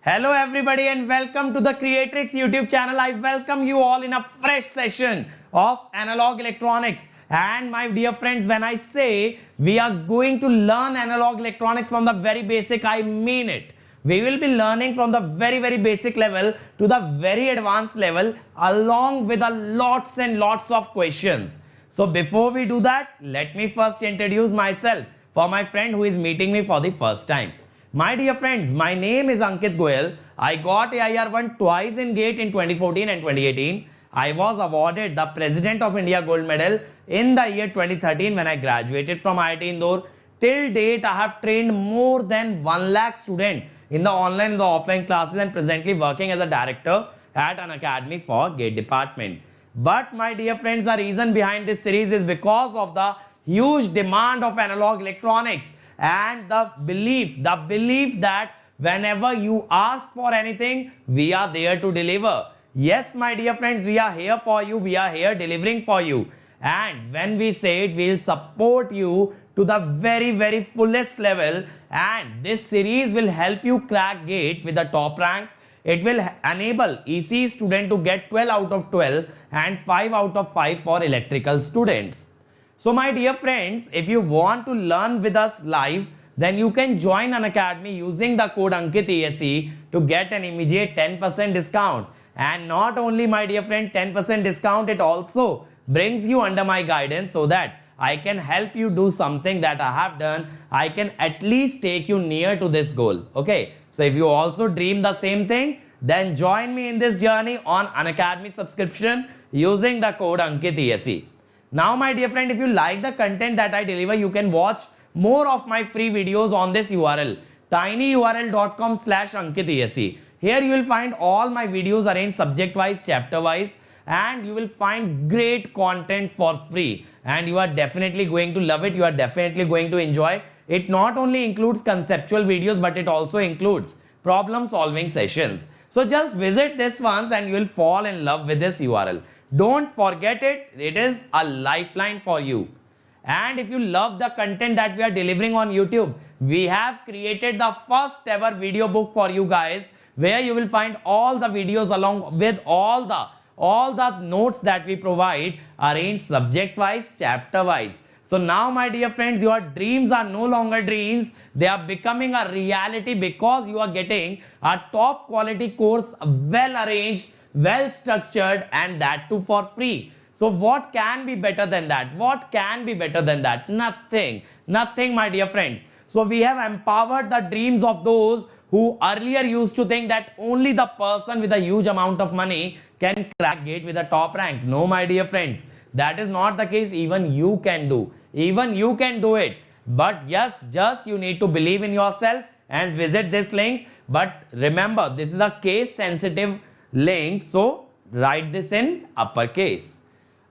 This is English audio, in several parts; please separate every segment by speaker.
Speaker 1: Hello everybody and welcome to the Creatrix YouTube channel. I welcome you all in a fresh session of analog electronics. And my dear friends, when I say we are going to learn analog electronics from the very basic, I mean it. We will be learning from the very basic level to the very advanced level along with a lots and lots of questions. So before we do that, let me first introduce myself for my friend who is meeting me for the first time. My dear friends, my name is Ankit Goyal. I got AIR1 twice in GATE in 2014 and 2018. I was awarded the President of India Gold Medal in the year 2013 when I graduated from IIT Indore. Till date, I have trained more than 1 lakh students in the online and the offline classes and presently working as a director at an academy for GATE department. But my dear friends, the reason behind this series is because of the huge demand of analog electronics and the belief that whenever you ask for anything, we are there to deliver. Yes, my dear friends, we are here for you. We are here delivering for you. And when we say it, we'll support you to the very fullest level. And this series will help you crack GATE with the top rank. It will enable EC student to get 12 out of 12 and 5 out of 5 for electrical students. So my dear friends, if you want to learn with us live, then you can join an academy using the code AnkitESE to get an immediate 10% discount. And not only, my dear friend, 10% discount, it also brings you under my guidance so that I can help you do something that I have done. I can at least take you near to this goal. Okay. So if you also dream the same thing, then join me in this journey on an academy subscription using the code AnkitESE. Now, my dear friend, if you like the content that I deliver, you can watch more of my free videos on this URL, tinyurl.com/AnkitESE. Here you will find all my videos arranged subject-wise, chapter-wise, and you will find great content for free. And you are definitely going to love it. You are definitely going to enjoy. It not only includes conceptual videos, but it also includes problem-solving sessions. So just visit this once and you will fall in love with this URL. Don't forget it. It is a lifeline for you. And if you love the content that we are delivering on YouTube, we have created the first ever video book for you guys, where you will find all the videos along with all the notes that we provide arranged subject wise, chapter wise. So now, my dear friends, your dreams are no longer dreams. They are becoming a reality because you are getting a top quality course, well arranged, well structured, and that too for free. So what can be better than that? What can be better than that? Nothing, my dear friends. So we have empowered the dreams of those who earlier used to think that only the person with a huge amount of money can crack GATE with a top rank. No, my dear friends, that is not the case. Even you can do. Even you can do it. But yes, just you need to believe in yourself and visit this link. But remember, this is a case sensitive link, so write this in uppercase.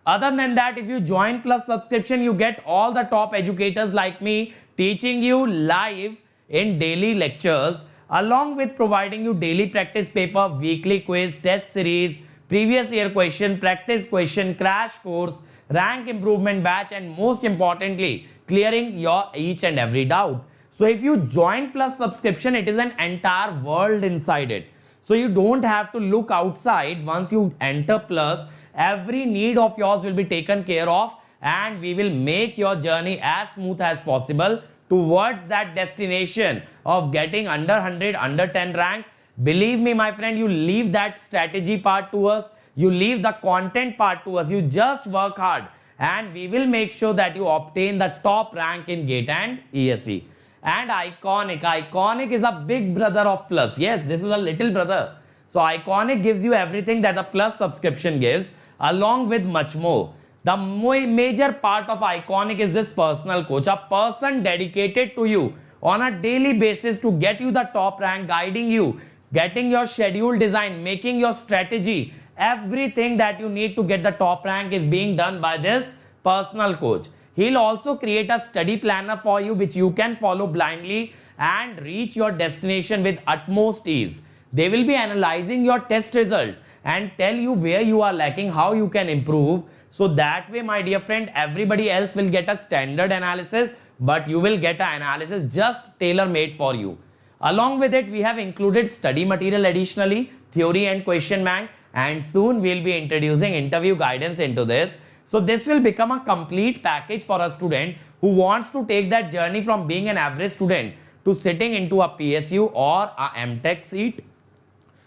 Speaker 1: Other than that, if you join plus subscription, you get all the top educators like me teaching you live in daily lectures, along with providing you daily practice paper, weekly quiz, test series, previous year question, practice question, crash course, rank improvement batch, and most importantly, clearing your each and every doubt. So if you join plus subscription, it is an entire world inside it. So you don't have to look outside. Once you enter plus, every need of yours will be taken care of, and we will make your journey as smooth as possible towards that destination of getting under 100, under 10 rank. Believe me, my friend, you leave that strategy part to us. You leave the content part to us. You just work hard and we will make sure that you obtain the top rank in GATE and ESE. And Iconic is a big brother of Plus. Yes, this is a little brother. So Iconic gives you everything that a Plus subscription gives, along with much more. The major part of Iconic is this personal coach, a person dedicated to you on a daily basis to get you the top rank, guiding you, getting your schedule design, making your strategy. Everything that you need to get the top rank is being done by this personal coach. He'll also create a study planner for you, which you can follow blindly and reach your destination with utmost ease. They will be analyzing your test result and tell you where you are lacking, how you can improve. So that way, my dear friend, everybody else will get a standard analysis, but you will get an analysis just tailor-made for you. Along with it, we have included study material additionally, theory and question bank, and soon we'll be introducing interview guidance into this. So this will become a complete package for a student who wants to take that journey from being an average student to sitting into a PSU or a MTech seat.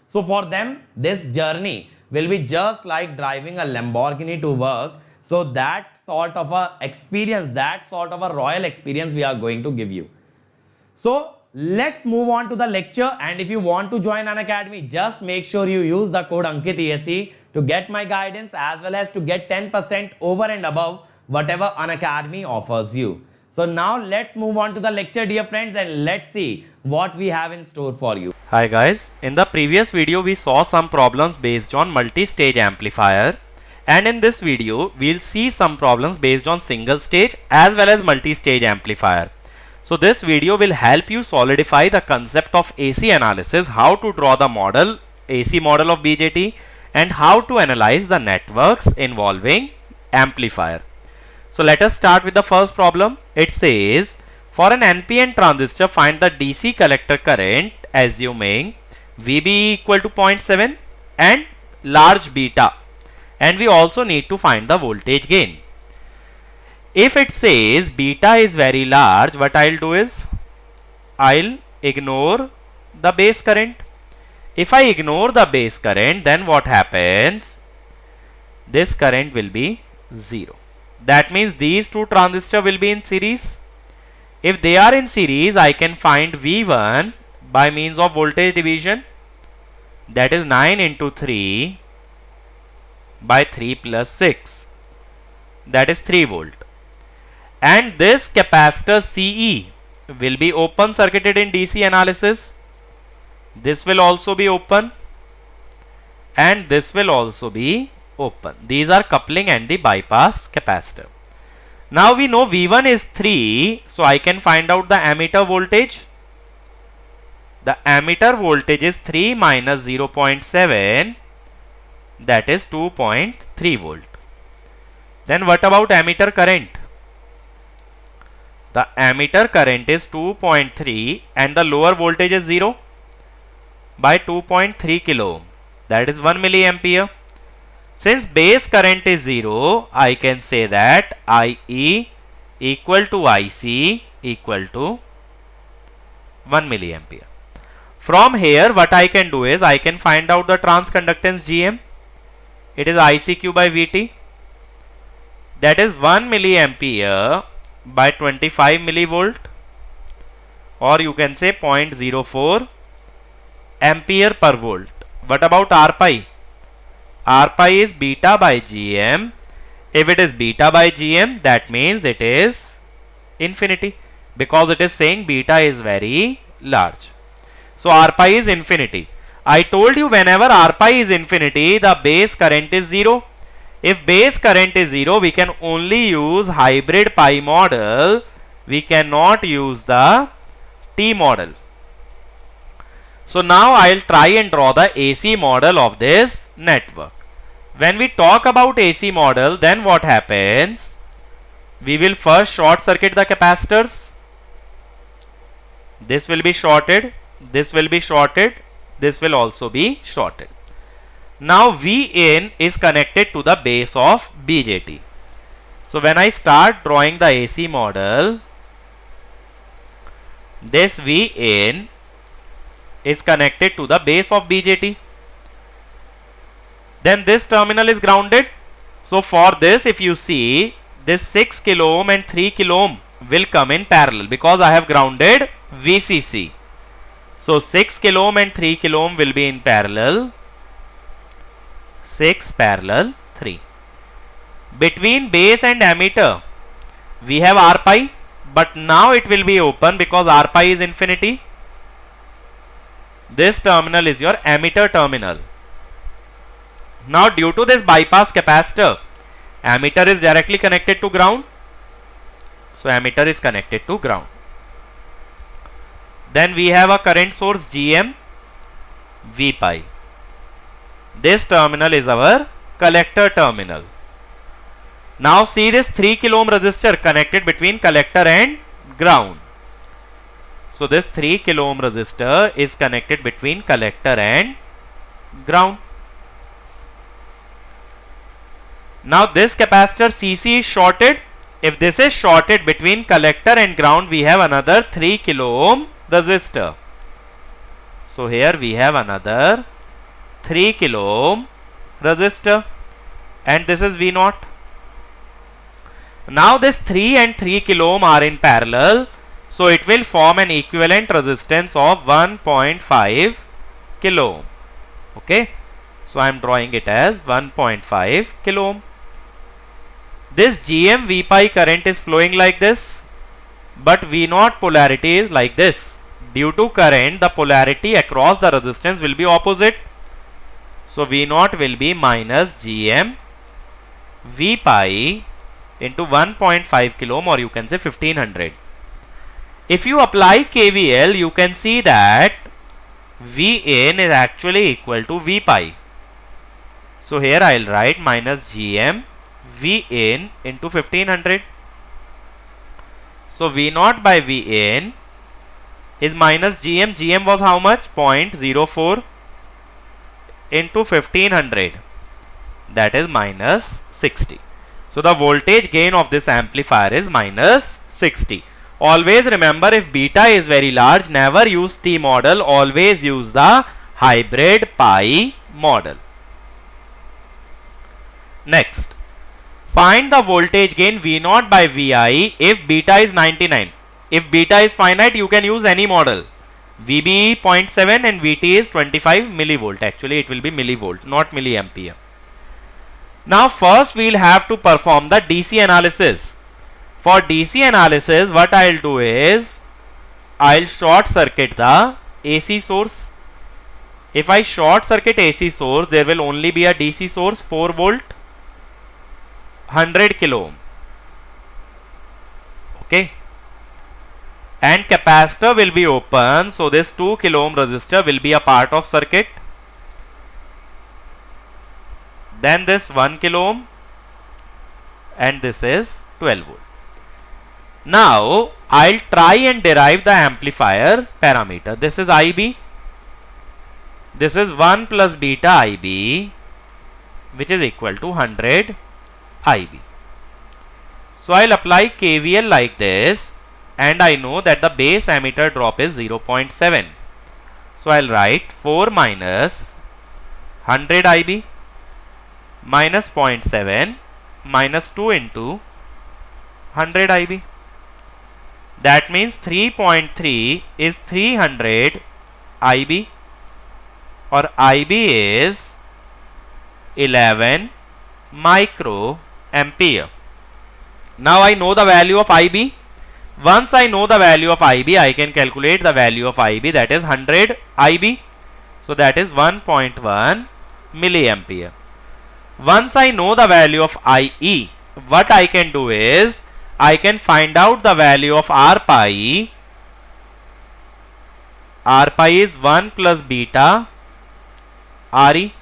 Speaker 1: So for them, this journey will be just like driving a Lamborghini to work. So that sort of a experience, that sort of a royal experience we are going to give you. So let's move on to the lecture, and if you want to join Unacademy, just make sure you use the code AnkitESE to get my guidance as well as to get 10% over and above whatever Unacademy offers you. So now let's move on to the lecture, dear friends, and let's see what we have in store for you.
Speaker 2: Hi guys, in the previous video we saw some problems based on multi-stage amplifier, and in this video we'll see some problems based on single stage as well as multi-stage amplifier. So this video will help you solidify the concept of AC analysis, how to draw the model, AC model of BJT, and how to analyze the networks involving amplifier. So let us start with the first problem. It says, for an NPN transistor, find the DC collector current assuming VB equal to 0.7 and large beta, and we also need to find the voltage gain. If it says beta is very large, what I'll do is I'll ignore the base current. If I ignore the base current, then what happens? This current will be 0. That means these two transistors will be in series. If they are in series, I can find V1 by means of voltage division, that is 9 into 3 by 3 plus 6, that is 3 volt. And this capacitor CE will be open circuited in DC analysis. This will also be open and this will also be open. These are coupling and the bypass capacitor. Now we know V1 is 3, so I can find out the ammeter voltage. The ammeter voltage is 3 minus 0.7, that is 2.3 volt. Then what about ammeter current? The ammeter current is 2.3 and the lower voltage is 0 by 2.3 kilo ohm, that is 1 milliampere. Since base current is 0, I can say that IE equal to IC equal to 1 milliampere. From here, what I can do is I can find out the transconductance GM. It is ICQ by VT, that is 1 milliampere by 25 millivolt, or you can say 0.04 ampere per volt. What about R pi? R pi is beta by GM. If it is beta by GM, that means it is infinity, because it is saying beta is very large. So R pi is infinity. I told you whenever R pi is infinity, the base current is 0. If base current is 0, we can only use hybrid pi model. We cannot use the T model. So now I'll try and draw the AC model of this network. When we talk about AC model, then what happens? We will first short circuit the capacitors. This will be shorted. This will be shorted. This will also be shorted. Now Vin is connected to the base of BJT. So when I start drawing the AC model, this Vin is connected to the base of BJT. Then this terminal is grounded. So for this, if you see, this 6 kilo ohm and 3 kilo ohm will come in parallel because I have grounded VCC. So 6 kilo ohm and 3 kilo ohm will be in parallel. 6 parallel 3. Between base and ammeter, we have R pi, but now it will be open because R pi is infinity. This terminal is your ammeter terminal. Now due to this bypass capacitor, ammeter is directly connected to ground. So ammeter is connected to ground. Then we have a current source GM, V pi. This terminal is our collector terminal. Now see this 3 kilo ohm resistor connected between collector and ground. So this 3 kilo ohm resistor is connected between collector and ground. Now this capacitor CC is shorted. If this is shorted between collector and ground, we have another 3 kilo ohm resistor. So here we have another 3 kilo ohm resistor, and this is V0. Now this 3 and 3 kilo ohm are in parallel, so it will form an equivalent resistance of 1.5 kilo ohm. Okay, so I am drawing it as 1.5 kilo ohm. This GM V pi current is flowing like this, but V0 polarity is like this. Due to current, the polarity across the resistance will be opposite. So V0 will be minus GM V pi into 1.5 kilo ohm, or you can say 1500. If you apply KVL, you can see that Vn is actually equal to V pi. So here I will write minus GM Vn into 1500. So V0 by Vn is minus GM. GM was how much? 0.04 into 1500. That is minus 60. So the voltage gain of this amplifier is minus 60. Always remember, if beta is very large, never use T model. Always use the hybrid pi model. Next, find the voltage gain V0 by Vi if beta is 99. If beta is finite, you can use any model. VB 0.7 and VT is 25 millivolt. Actually, it will be millivolt, not milliampere. Now, first we will have to perform the DC analysis. For DC analysis, what I will do is, I will short circuit the AC source. If I short circuit AC source, there will only be a DC source, 4 volt, 100 kilo ohm. Okay. And capacitor will be open, so this 2 kilo ohm resistor will be a part of circuit. Then this 1 kilo ohm, and this is 12 volt. Now I'll try and derive the amplifier parameter. This is IB. This is 1 plus beta IB, which is equal to 100 IB. So I'll apply KVL like this, and I know that the base ammeter drop is 0.7. So I'll write 4 minus 100 IB minus 0.7 minus 2 into 100 IB. That means 3.3 is 300 IB, or IB is 11 microampere. Now I know the value of IB. Once I know the value of IB, I can calculate the value of IB, that is 100 IB. So that is 1.1 milliampere. Once I know the value of IE, what I can do is, I can find out the value of R pi. R pi is 1 plus beta RE,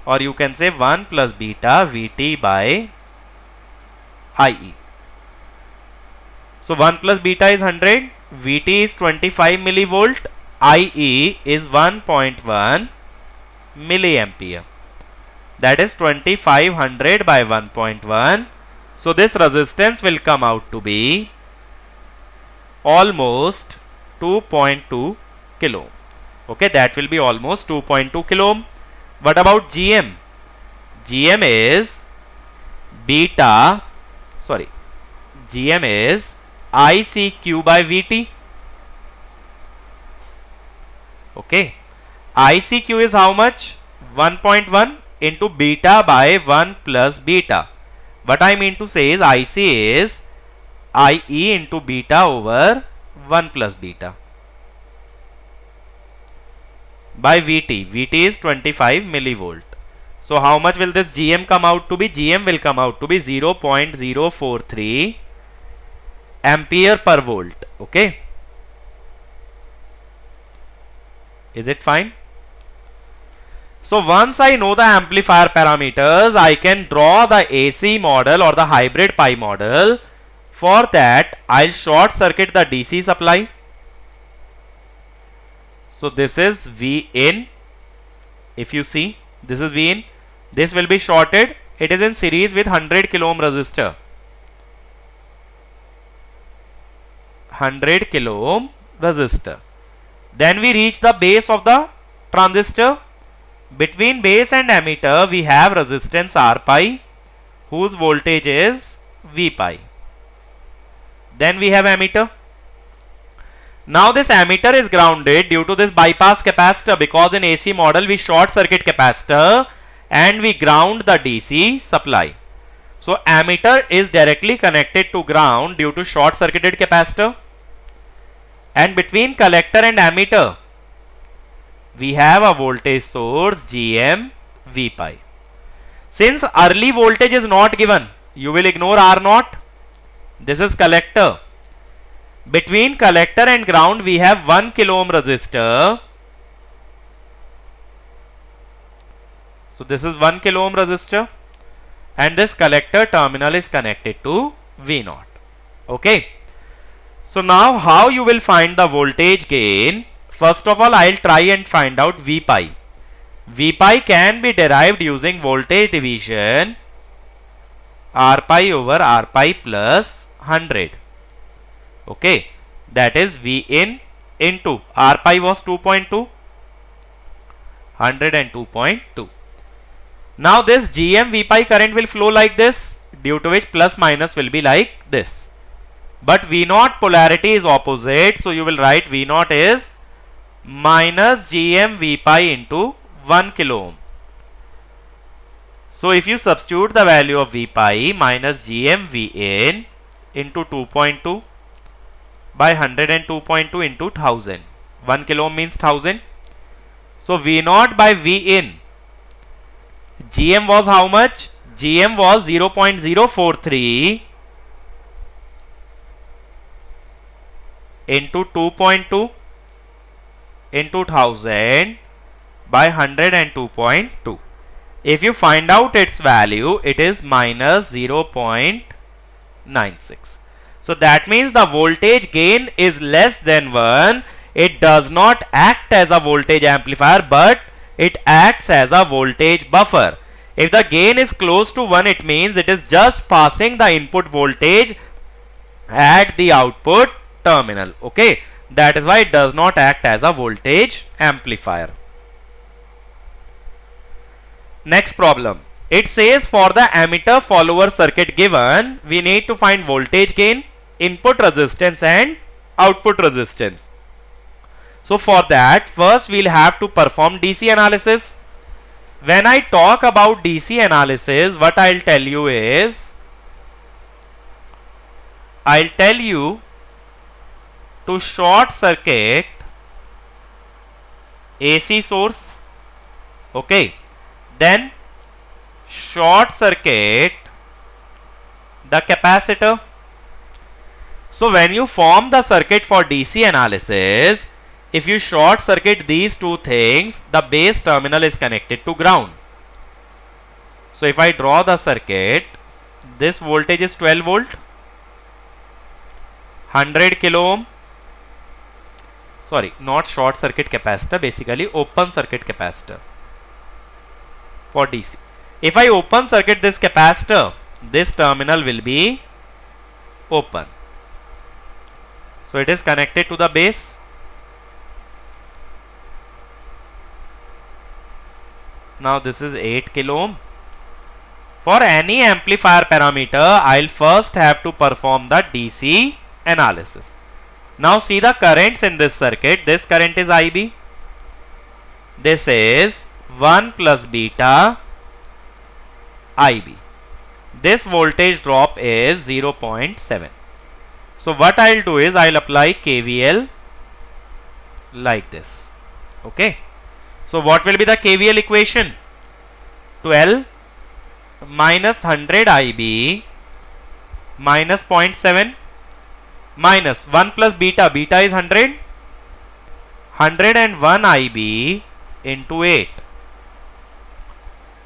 Speaker 2: or you can say 1 plus beta VT by IE. So 1 plus beta is 100, VT is 25 millivolt, IE is 1.1 milliampere. That is 2500 by 1.1. So this resistance will come out to be almost 2.2 kilo ohm. Okay, that will be almost 2.2 kilo ohm. What about GM? GM is GM is ICQ by VT. Okay, ICQ is how much? 1.1 into beta by 1 plus beta. What I mean to say is, IC is IE into beta over 1 plus beta by VT. VT is 25 millivolt. So how much will this GM come out to be? GM will come out to be 0.043 ampere per volt. Okay, is it fine? So once I know the amplifier parameters, I can draw the AC model or the hybrid pi model. For that, I'll short circuit the DC supply. So this is V in. If you see, this is V in. This will be shorted. It is in series with 100 kilo ohm resistor. 100 kilo ohm resistor. Then we reach the base of the transistor. Between base and emitter we have resistance R pi, whose voltage is V pi. Then we have emitter. Now this emitter is grounded due to this bypass capacitor, because in AC model we short circuit capacitor and we ground the DC supply. So emitter is directly connected to ground due to short circuited capacitor. And between collector and emitter we have a voltage source GM V pi. Since early voltage is not given, you will ignore R naught. This is collector. Between collector and ground we have 1 kilo ohm resistor. So this is 1 kilo ohm resistor, and this collector terminal is connected to V naught. Okay. So now how you will find the voltage gain? First of all, I'll try and find out V pi. V pi can be derived using voltage division, R pi over R pi plus 100. Okay, that is V in into R pi was 2.2, 102.2. Now this GM V pi current will flow like this, due to which plus minus will be like this. But V naught polarity is opposite, so you will write V naught is minus GM V pi into 1 kilo ohm. So if you substitute the value of V pi minus GM V in into 2.2 by 102.2 into 1000, 1 kilo ohm means 1000. So V naught by V in, GM was how much? GM was 0.043 into 2.2 into 1000 by 102.2. If you find out its value, it is minus 0.96. So that means the voltage gain is less than 1. It does not act as a voltage amplifier, but it acts as a voltage buffer. If the gain is close to 1, it means it is just passing the input voltage at the output terminal. Okay, that is why it does not act as a voltage amplifier. Next problem. It says for the emitter follower circuit given, we need to find voltage gain, input resistance and output resistance. So for that, first we'll have to perform DC analysis. When I talk about DC analysis, what I'll tell you is, I'll tell you to short circuit AC source. Okay. Then short circuit the capacitor. So when you form the circuit for DC analysis, if you short circuit these two things, the base terminal is connected to ground. So if I draw the circuit, this voltage is 12 volt, 100 kilo ohm, sorry, not short circuit capacitor, basically open circuit capacitor for DC. If I open circuit this capacitor, this terminal will be open. So it is connected to the base. Now this is 8 kilo ohm. For any amplifier parameter, I'll first have to perform the DC analysis. Now see the currents in this circuit. This current is IB. This is 1 plus beta IB. This voltage drop is 0.7. So what I'll do is I'll apply KVL like this. Okay. So what will be the KVL equation? 12 minus 100 IB minus 0.7 minus 1 plus beta. Beta is 100. 101 IB into 8.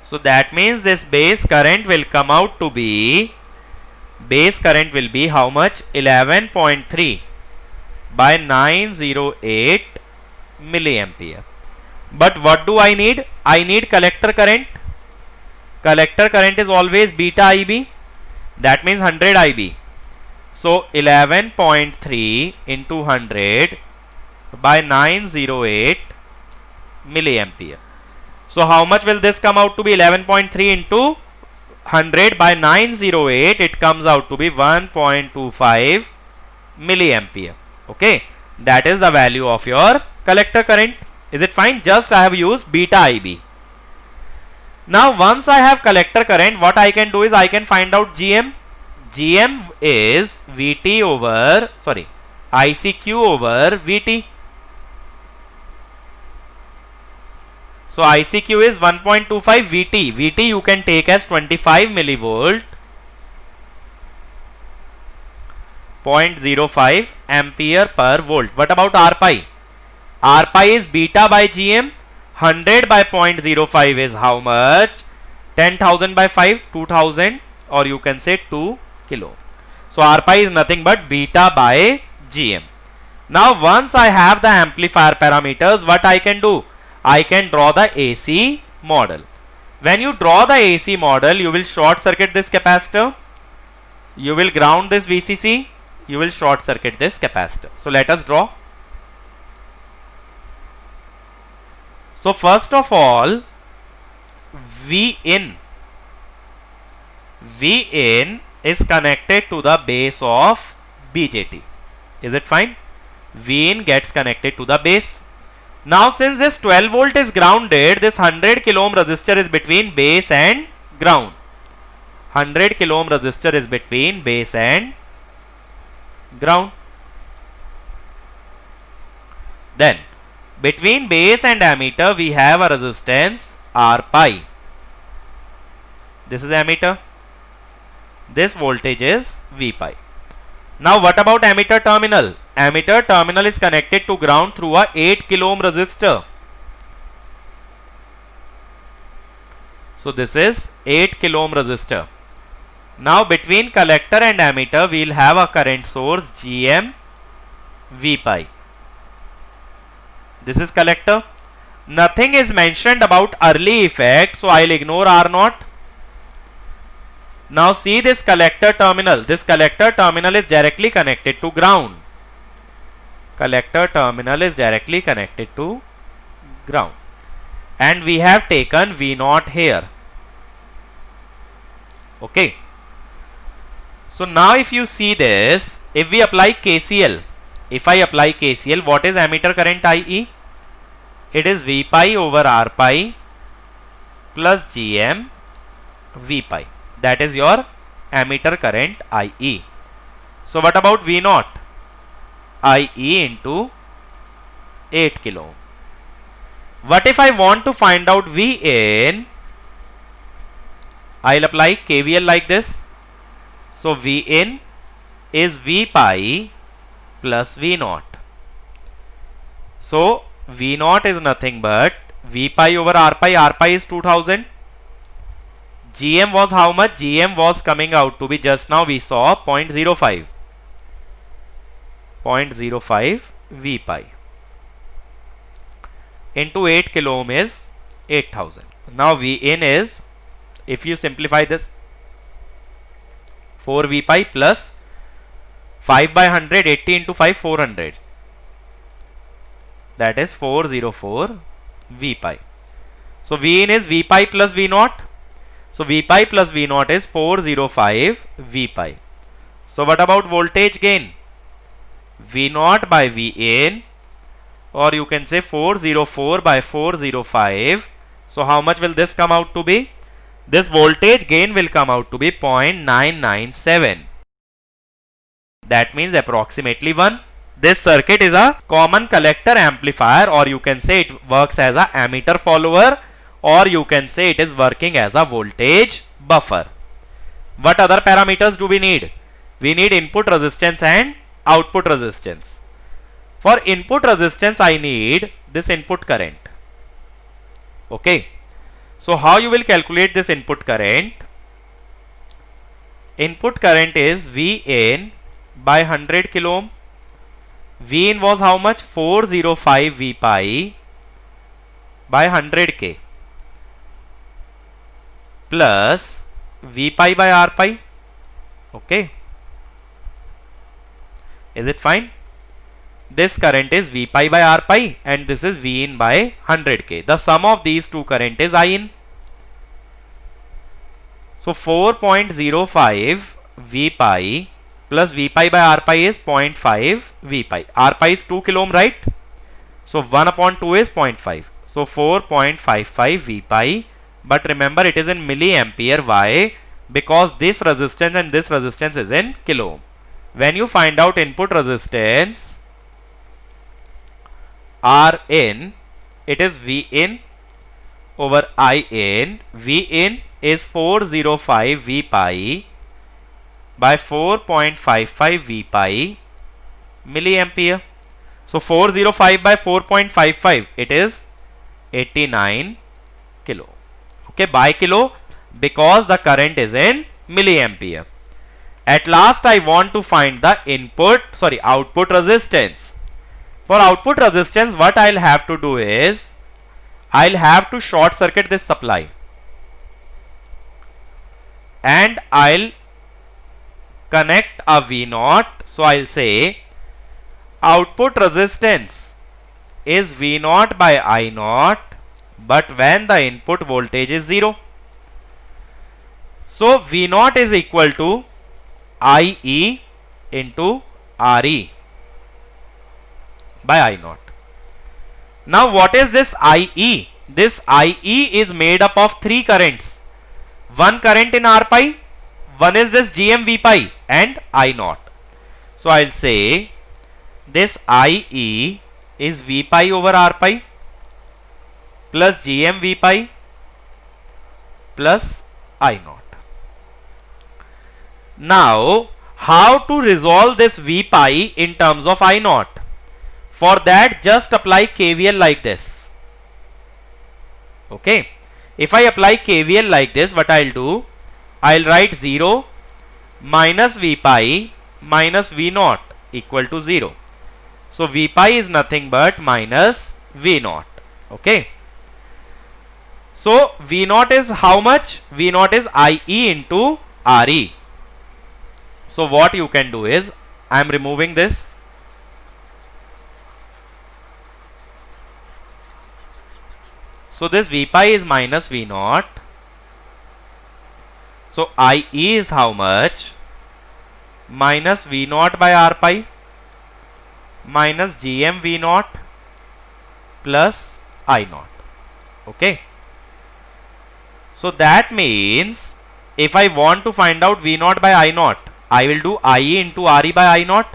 Speaker 2: So that means this base current will come out to be, base current will be how much? 11.3 by 908 milliampere. But what do I need? I need collector current. Collector current is always beta IB. That means 100 IB. So 11.3 into 100 by 908 milliampere. So how much will this come out to be? 11.3 into 100 by 908, it comes out to be 1.25 milliampere. Okay, that is the value of your collector current. Is it fine? Just I have used beta IB. Now once I have collector current, what I can do is I can find out GM. GM is VT over, sorry, ICQ over VT. So ICQ is 1.25 VT. VT you can take as 25 millivolt, 0.05 ampere per volt. What about R pi? R pi is beta by GM. 100 by 0.05 is how much? 10,000 by 5, 2000, or you can say 2 kilo. So R pi is nothing but beta by GM. Now once I have the amplifier parameters, what I can do? I can draw the AC model. When you draw the AC model, you will short circuit this capacitor. You will ground this VCC. You will short circuit this capacitor. So let us draw. So first of all, Vin is connected to the base of BJT. Is it fine? Vin gets connected to the base. Now since this 12 volt is grounded, this 100 kilo ohm resistor is between base and ground. 100 kilo ohm resistor is between base and ground. Then between base and ammeter we have a resistance R pi. This is ammeter. This voltage is V pi. Now what about ammeter terminal? Ammeter terminal is connected to ground through a 8 kilo ohm resistor. So this is 8 kilo ohm resistor. Now between collector and ammeter we will have a current source GM V pi. This is collector. Nothing is mentioned about early effect, so I will ignore R naught. Now see this collector terminal. This collector terminal is directly connected to ground. Collector terminal is directly connected to ground. And we have taken V0 here. Okay. So now if you see this, if we apply KCL, if I apply KCL, what is ammeter current IE? It is V pi over R pi plus GM V pi. That is your ammeter current IE. So what about V0? IE into 8 kilo ohm. What if I want to find out Vn? I'll apply KVL like this. So Vn is V pi plus V0. So V0 is nothing but V pi over R pi. R pi is 2000. GM was how much? GM was coming out to be, just now we saw 0.05. 0.05 V pi into 8 kilo ohm is 8000. Now Vn is, if you simplify this, 4 V pi plus 5 by 100, 80 into 5, 400. That is 404 V pi. So Vn is V pi plus V0. So V pi plus V0 is 405 V pi. So what about voltage gain? V0 by Vn, or you can say 404 by 405. So how much will this come out to be? This voltage gain will come out to be 0.997. That means approximately 1. This circuit is a common collector amplifier, or you can say it works as a ammeter follower, or you can say it is working as a voltage buffer. What other parameters do we need? We need input resistance and output resistance. For input resistance I need this input current. Okay. So how you will calculate this input current? Input current is Vn by 100 kilo ohm V in was how much? 405 V pi by 100k plus V pi by R pi. Okay. Is it fine? This current is V pi by R pi and this is V in by 100k. The sum of these two current is I in. So 4.05 V pi plus V pi by R pi is 0.5 V pi. R pi is 2 kilo ohm, right? So 1 upon 2 is 0.5. So 4.55 V pi. But remember, it is in milliampere. Why? Because this resistance and this resistance is in kilo ohm. When you find out input resistance R in, it is V in over I in. V in is 405 V pi by 4.55 V pi milliampere. So 405 by 4.55, it is 89 kilo. Okay, by kilo, because the current is in milliampere. At last, I want to find the output resistance. For output resistance, what I'll have to do is, I'll have to short circuit this supply. And I'll connect a V0. So I'll say, output resistance is V0 by I0, but when the input voltage is 0. So V0 is equal to IE into RE by I0. Now what is this IE? This IE is made up of three currents. One current in R pi, one is this GM pi and I0. So I'll say this IE is V pi over R pi plus GM pi plus I0. Now, how to resolve this V pi in terms of I0? For that, just apply KVL like this. Okay. If I apply KVL like this, what I'll do? I'll write 0 minus V pi minus V0 equal to 0. So V pi is nothing but minus V0. Okay. So V0 is how much? V0 is IE into RE. So what you can do is, I am removing this. So this V pi is minus V0. So IE is how much? Minus V0 by R pi minus GM V0 plus I0. Okay. So that means, if I want to find out V0 by I0, I will do IE into RE by I0.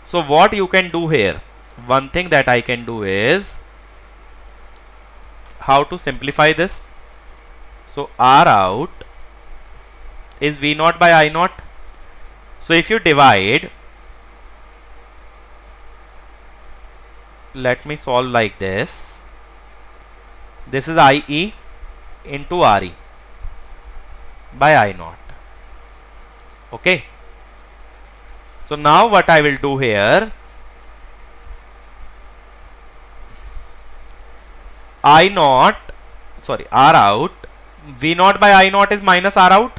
Speaker 2: So what you can do here? One thing that I can do is, how to simplify this? So R out is V0 by I0. So if you divide, let me solve like this. This is IE into RE by I0. Okay. So now what I will do here, R out, V0 by I0 is minus R out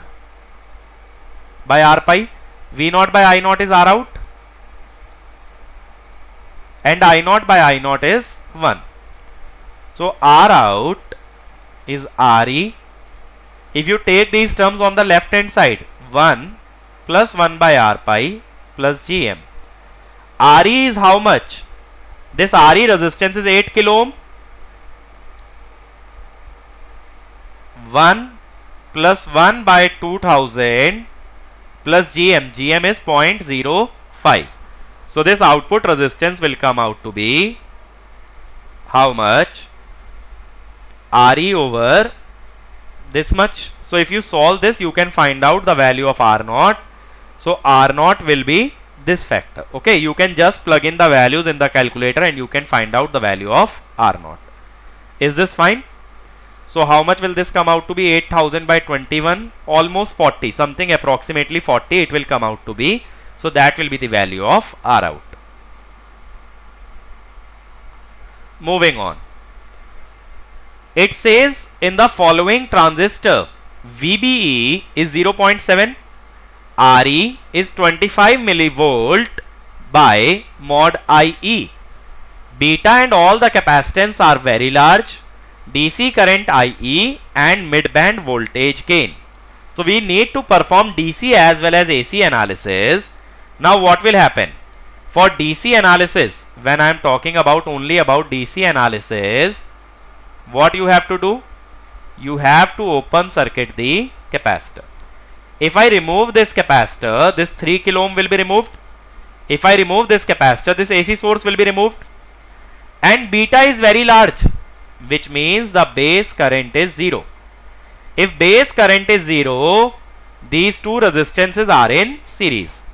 Speaker 2: by R pi, V0 by I0 is R out, and I0 by I0 is 1. So R out is RE. If you take these terms on the left hand side, 1 plus 1 by R pi plus GM. RE is how much? This RE resistance is 8 kilo ohm. 1 plus 1 by 2000 plus GM. GM is 0.05. So this output resistance will come out to be how much? RE over this much. So if you solve this, you can find out the value of R0. So R0 will be this factor. Okay, you can just plug in the values in the calculator and you can find out the value of R0. Is this fine? So how much will this come out to be? 8000 by 21, almost 40, something approximately 40 it will come out to be. So that will be the value of R out. moving on. It says in the following transistor, VBE is 0.7, RE is 25 millivolt by mod IE. Beta and all the capacitance are very large, DC current IE and mid-band voltage gain. So we need to perform DC as well as AC analysis. Now what will happen? For DC analysis, when I am talking about only about DC analysis, what you have to do? You have to open circuit the capacitor. If I remove this capacitor, this 3 kilo ohm will be removed. If I remove this capacitor, this AC source will be removed. And beta is very large, which means the base current is 0. If base current is 0, these two resistances are in series.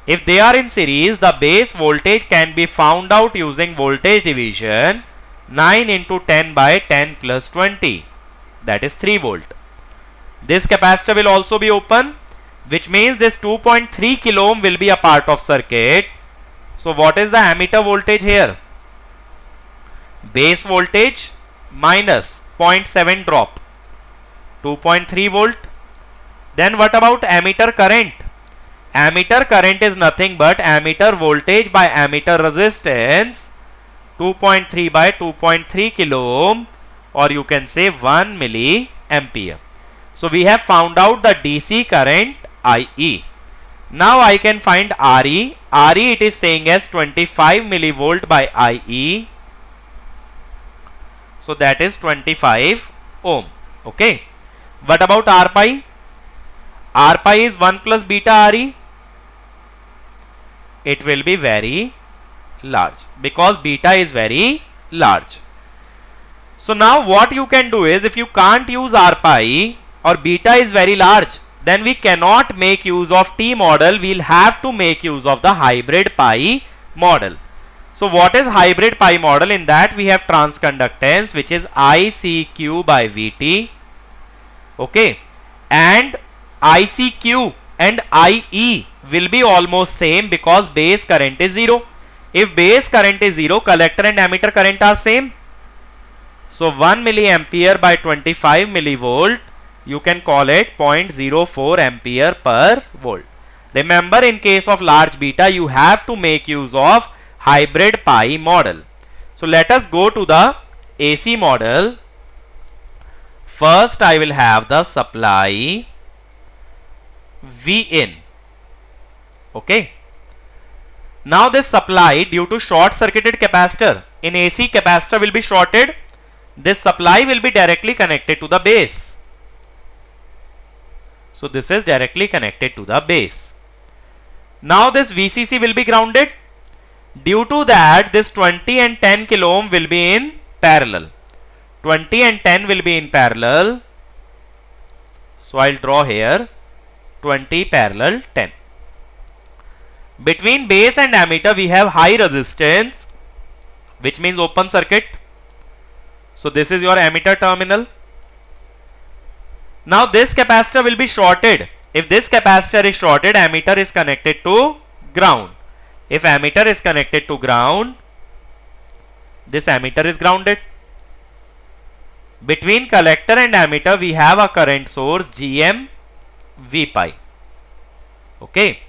Speaker 2: If they are in series, the base voltage can be found out using voltage division. 9 into 10 by 10 plus 20, that is 3 volt. This capacitor will also be open, which means this 2.3 kilo ohm will be a part of circuit. So what is the ammeter voltage here? Base voltage minus 0.7 drop, 2.3 volt. Then what about ammeter current? Ammeter current is nothing but ammeter voltage by ammeter resistance, 2.3 by 2.3 kilo ohm, or you can say 1 milliampere. So we have found out the DC current IE. Now I can find RE. RE it is saying as 25 millivolt by IE. So that is 25 ohm. Okay. What about R pi? R pi is 1 plus beta RE. It will be very large because beta is very large. So now what you can do is, if you can't use R pi or beta is very large, then we cannot make use of T model. We'll have to make use of the hybrid pi model. So what is hybrid pi model? In that we have transconductance, which is ICQ by VT. Okay. And ICQ and IE will be almost same because base current is 0. If base current is 0, collector and ammeter current are same. So 1 milliampere by 25 millivolt, you can call it 0.04 ampere per volt. Remember, in case of large beta, you have to make use of hybrid pi model. So let us go to the AC model. First I will have the supply V in. Okay. Now this supply, due to short circuited capacitor, in AC capacitor will be shorted. This supply will be directly connected to the base. So this is directly connected to the base. Now this VCC will be grounded. Due to that, this 20 and 10 kilo ohm will be in parallel. 20 and 10 will be in parallel. So I'll draw here 20 parallel 10. Between base and ammeter we have high resistance, which means open circuit. So this is your ammeter terminal. Now this capacitor will be shorted. If this capacitor is shorted, ammeter is connected to ground. If ammeter is connected to ground, this ammeter is grounded. Between collector and ammeter we have a current source GM V pi. Okay.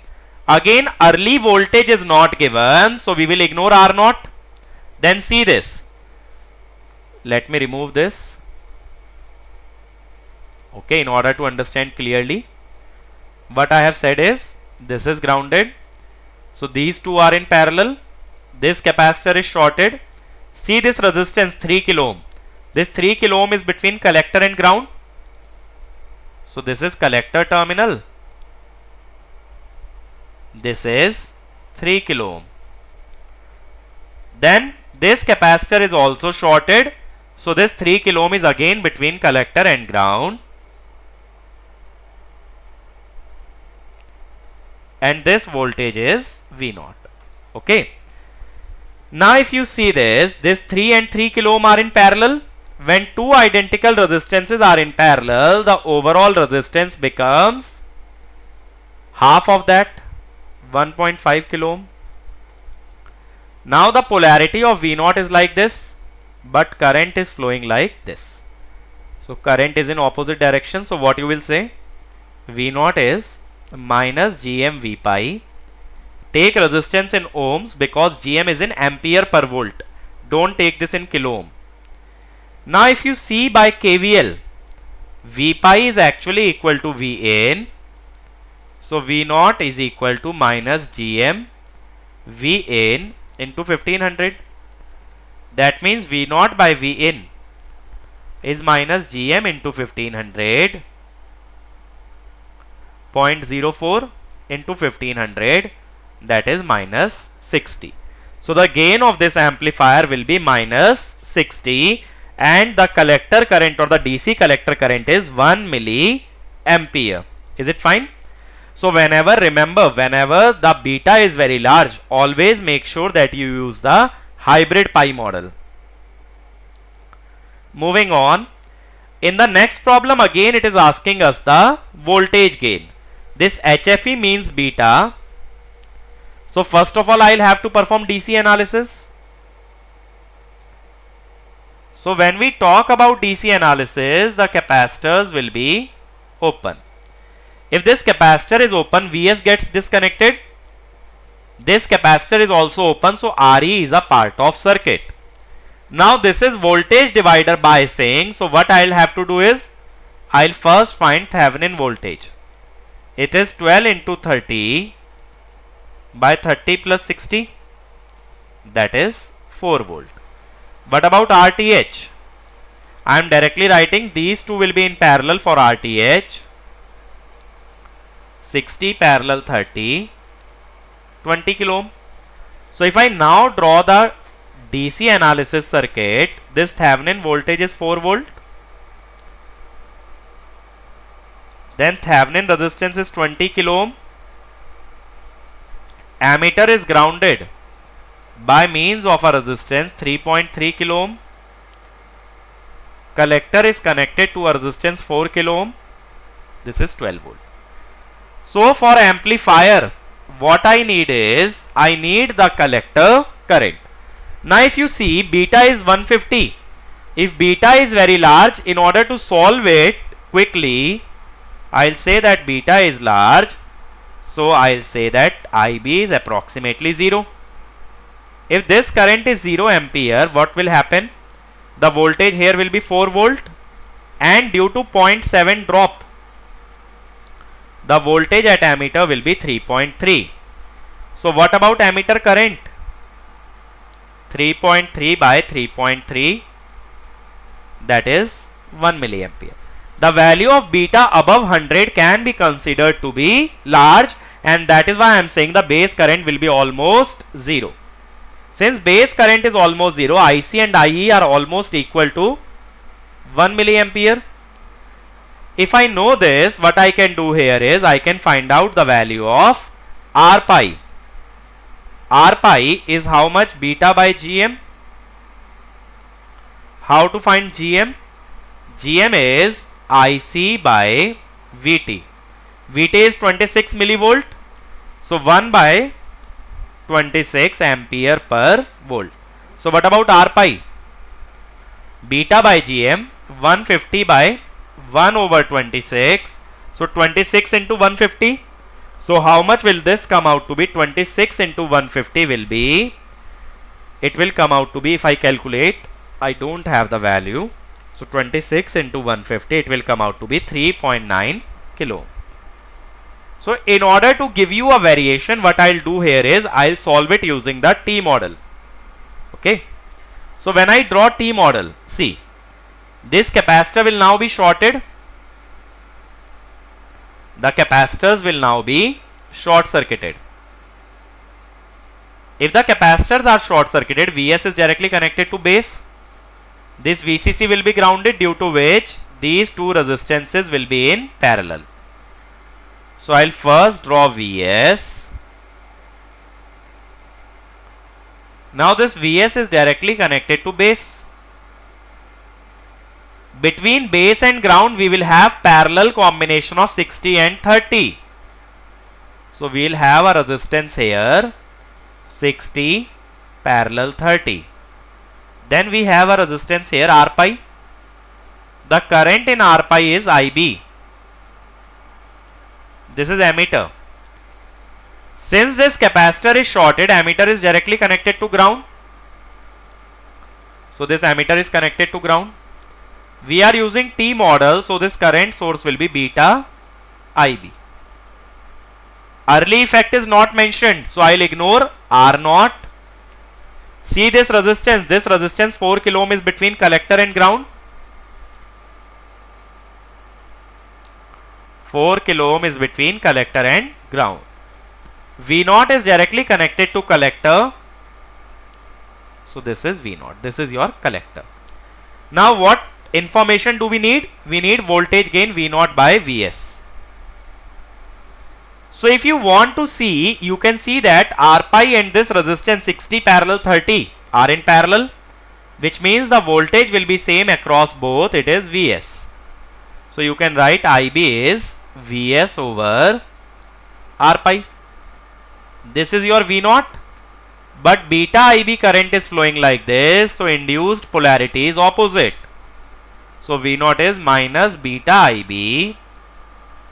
Speaker 2: Again, early voltage is not given, so we will ignore R naught. Then see this. Let me remove this. Okay, in order to understand clearly, what I have said is, this is grounded. So these two are in parallel. This capacitor is shorted. See this resistance 3 kilo ohm. This 3 kilo ohm is between collector and ground. So this is collector terminal. This is 3 kilo ohm. Then this capacitor is also shorted. So this 3 kilo ohm is again between collector and ground. And this voltage is V0. Okay. Now if you see this 3 and 3 kilo ohm are in parallel. When two identical resistances are in parallel, the overall resistance becomes half of that, 1.5 kilo ohm. Now the polarity of V0 is like this, but current is flowing like this. So current is in opposite direction. So what you will say? V0 is minus Gm V pi. Take resistance in ohms because Gm is in ampere per volt. Don't take this in kilo ohm. Now if you see by KVL, V pi is actually equal to Vn. So V0 is equal to minus Gm Vn into 1500. That means V0 by Vn is minus Gm into 1500. 0.04 into 1500, that is minus 60. So the gain of this amplifier will be minus 60 and the collector current or the DC collector current is 1 milliampere. Is it fine? So remember, whenever the beta is very large, always make sure that you use the hybrid pi model. Moving on, in the next problem again it is asking us the voltage gain. This HFE means beta. So first of all I will have to perform DC analysis. So when we talk about DC analysis, the capacitors will be open. If this capacitor is open, Vs gets disconnected. This capacitor is also open, so Re is a part of circuit. Now this is voltage divider biasing. So what I will have to do is, I will first find Thevenin voltage. It is 12 into 30 by 30 plus 60. That is 4 volt. What about RTH? I am directly writing these two will be in parallel for RTH. 60 parallel 30, 20 kilo ohm. So if I now draw the DC analysis circuit, this Thevenin voltage is 4 volt. Then Thevenin resistance is 20 kilo ohm. Ammeter is grounded by means of a resistance 3.3 kilo ohm. Collector is connected to a resistance 4 kilo ohm. This is 12 volt. So for amplifier, what I need is, I need the collector current. Now if you see, beta is 150. If beta is very large, in order to solve it quickly, I'll say that beta is large. So I'll say that IB is approximately 0. If this current is 0 ampere, what will happen? The voltage here will be 4 volt, and due to 0.7 drop, the voltage at ammeter will be 3.3. So what about ammeter current? 3.3 by 3.3, that is 1 milliampere. The value of beta above 100 can be considered to be large, and that is why I am saying the base current will be almost 0. Since base current is almost 0, IC and IE are almost equal to 1 milliampere. If I know this, what I can do here is, I can find out the value of R pi. R pi is how much? Beta by Gm. How to find Gm? Gm is IC by Vt. Vt is 26 millivolt. So 1 by 26 ampere per volt. So what about R pi? Beta by Gm, 150 by 1 over 26. So 26 into 150. So how much will this come out to be? 26 into 150 will be, it will come out to be, if I calculate, I don't have the value. So 26 into 150, it will come out to be 3.9 kilo. So in order to give you a variation, what I'll do here is, I'll solve it using the T model. Okay. So when I draw T model, see, this capacitor will now be shorted. The capacitors will now be short circuited. If the capacitors are short circuited, Vs is directly connected to base. This VCC will be grounded, due to which these two resistances will be in parallel. So I'll first draw Vs. Now this Vs is directly connected to base. Between base and ground, we will have parallel combination of 60 and 30. So we will have a resistance here 60 parallel 30. Then we have a resistance here R pi. The current in R pi is IB. This is ammeter. Since this capacitor is shorted, ammeter is directly connected to ground. So this ammeter is connected to ground. We are using T model, so this current source will be beta IB. Early effect is not mentioned, so I'll ignore R naught. See this resistance 4 kilo ohm is between collector and ground. 4 kilo ohm is between collector and ground. V0 is directly connected to collector. So this is V0. This is your collector. Now what information do we need? We need voltage gain V0 by Vs. So if you want to see, you can see that R pi and this resistance 60 parallel 30 are in parallel, which means the voltage will be same across both. It is Vs. So you can write IB is Vs over R pi. This is your V0, but beta IB current is flowing like this, so induced polarity is opposite. So V0 is minus beta IB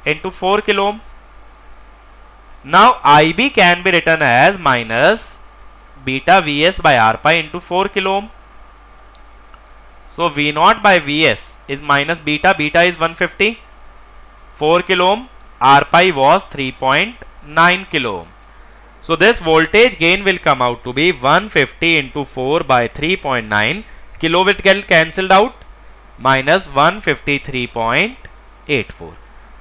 Speaker 2: into 4 kilo ohm. Now IB can be written as minus beta Vs by R pi into 4 kilo ohm. So V0 by Vs is minus beta is 150, 4 kilo ohm, R pi was 3.9 kilo ohm. So this voltage gain will come out to be 150 into 4 by 3.9, kilo will get cancelled out, minus 153.84.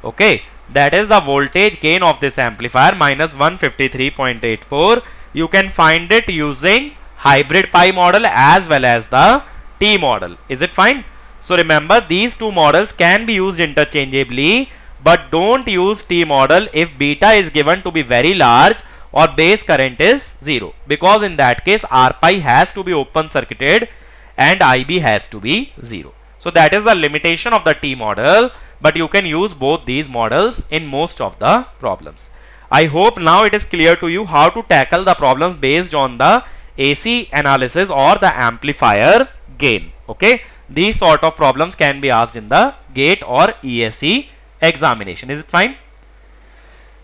Speaker 2: Okay, that is the voltage gain of this amplifier, minus 153.84. You can find it using hybrid pi model as well as the T model. Is it fine? So remember, these two models can be used interchangeably, but don't use T model if beta is given to be very large or base current is 0, because in that case R pi has to be open circuited and IB has to be 0. So that is the limitation of the T model, but you can use both these models in most of the problems. I hope now it is clear to you how to tackle the problems based on the AC analysis or the amplifier gain. Okay, these sort of problems can be asked in the GATE or ESE examination. Is it fine?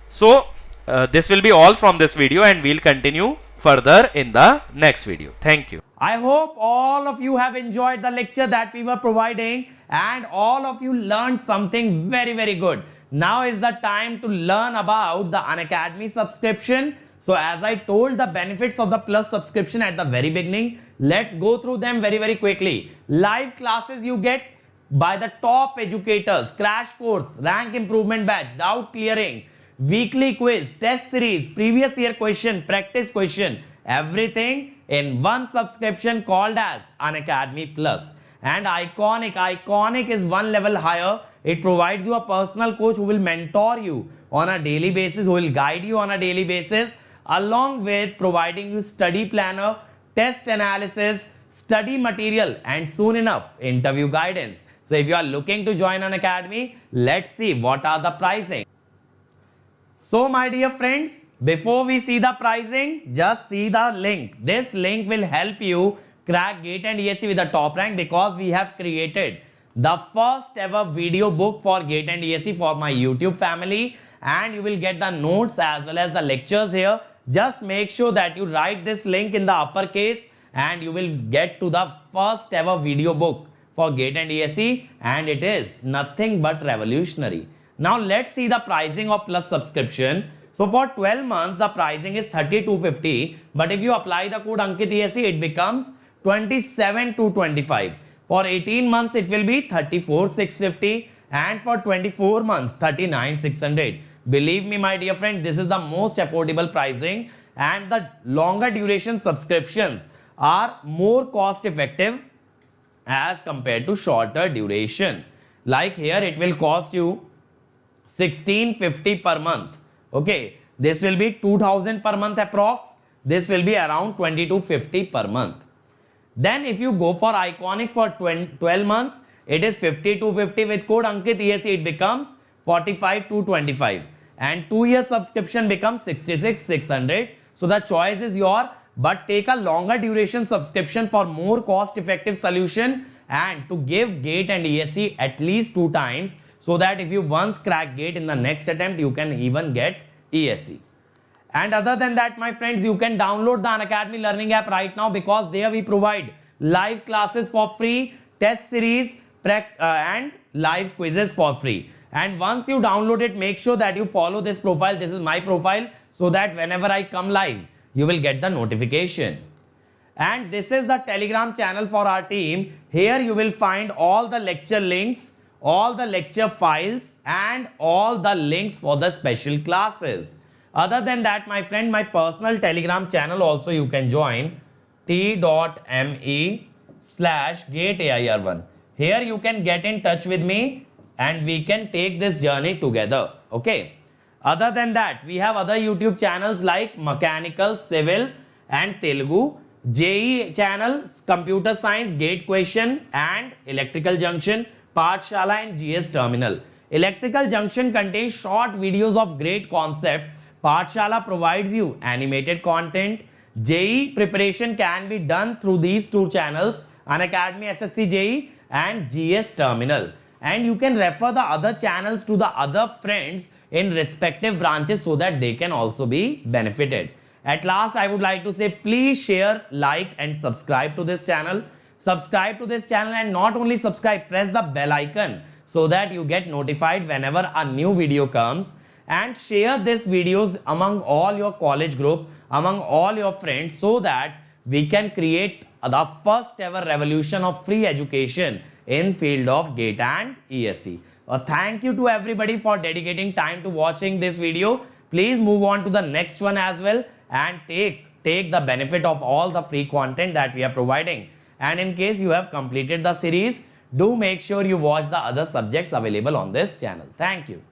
Speaker 2: So this will be all from this video, and we'll continue further in the next video. Thank you.
Speaker 1: I hope all of you have enjoyed the lecture that we were providing, and all of you learned something very, very good. Now is the time to learn about the Unacademy subscription. So as I told the benefits of the Plus subscription at the very beginning, let's go through them very, very quickly. Live classes you get by the top educators, crash course, rank improvement batch, doubt clearing, weekly quiz, test series, previous year question, practice question, everything in one subscription called as Unacademy Plus. And Iconic is one level higher. It provides you a personal coach who will mentor you on a daily basis, who will guide you on a daily basis, along with providing you study planner, test analysis, study material, and soon enough interview guidance. So if you are looking to join Unacademy, let's see what are the pricing. So my dear friends, before we see the pricing, just see the link. This link will help you crack GATE and ESE with the top rank, because we have created the first ever video book for GATE and ESE for my YouTube family, and you will get the notes as well as the lectures here. Just make sure that you write this link in the uppercase and you will get to the first ever video book for GATE and ESE, and it is nothing but revolutionary. Now let's see the pricing of Plus subscription. So for 12 months the pricing is 3250, but if you apply the code Ankit ESE, it becomes 27225. For 18 months it will be 34650, and for 24 months 39600. Believe me my dear friend, this is the most affordable pricing, and the longer duration subscriptions are more cost effective as compared to shorter duration. Like here it will cost you 1650 per month. Okay, this will be 2000 per month approx. This will be around 2250 per month. Then if you go for Iconic for 12 months, it is 5250 with code Ankit ESE, it becomes 45225, and 2 year subscription becomes 66600. So the choice is your, but take a longer duration subscription for more cost-effective solution and to give GATE and ESE at least 2 times, so that if you once crack GATE, in the next attempt you can even get ESE. And other than that, my friends, you can download the Unacademy Learning app right now, because there we provide live classes for free, test series and live quizzes for free. And once you download it, make sure that you follow this profile. This is my profile, so that whenever I come live, you will get the notification. And this is the Telegram channel for our team. Here you will find all the lecture links, all the lecture files, and all the links for the special classes. Other than that, my friend, my personal Telegram channel also you can join, t.me/GateAIR1. Here you can get in touch with me and we can take this journey together. Okay. Other than that, we have other YouTube channels like Mechanical, Civil and Telugu, JEE channel, Computer Science, Gate Question and Electrical Junction, Pathshala and GS Terminal. Electrical Junction contains short videos of great concepts. Pathshala provides you animated content. JEE preparation can be done through these 2 channels, Unacademy SSC JEE and GS Terminal. And you can refer the other channels to the other friends in respective branches, so that they can also be benefited. At last, I would like to say, please share, like and subscribe to this channel. Subscribe to this channel, and not only subscribe, press the bell icon so that you get notified whenever a new video comes. And share these videos among all your college group, among all your friends, so that we can create the first ever revolution of free education in field of GATE and ESE. Thank you to everybody for dedicating time to watching this video. Please move on to the next one as well and take the benefit of all the free content that we are providing. And in case you have completed the series, do make sure you watch the other subjects available on this channel. Thank you.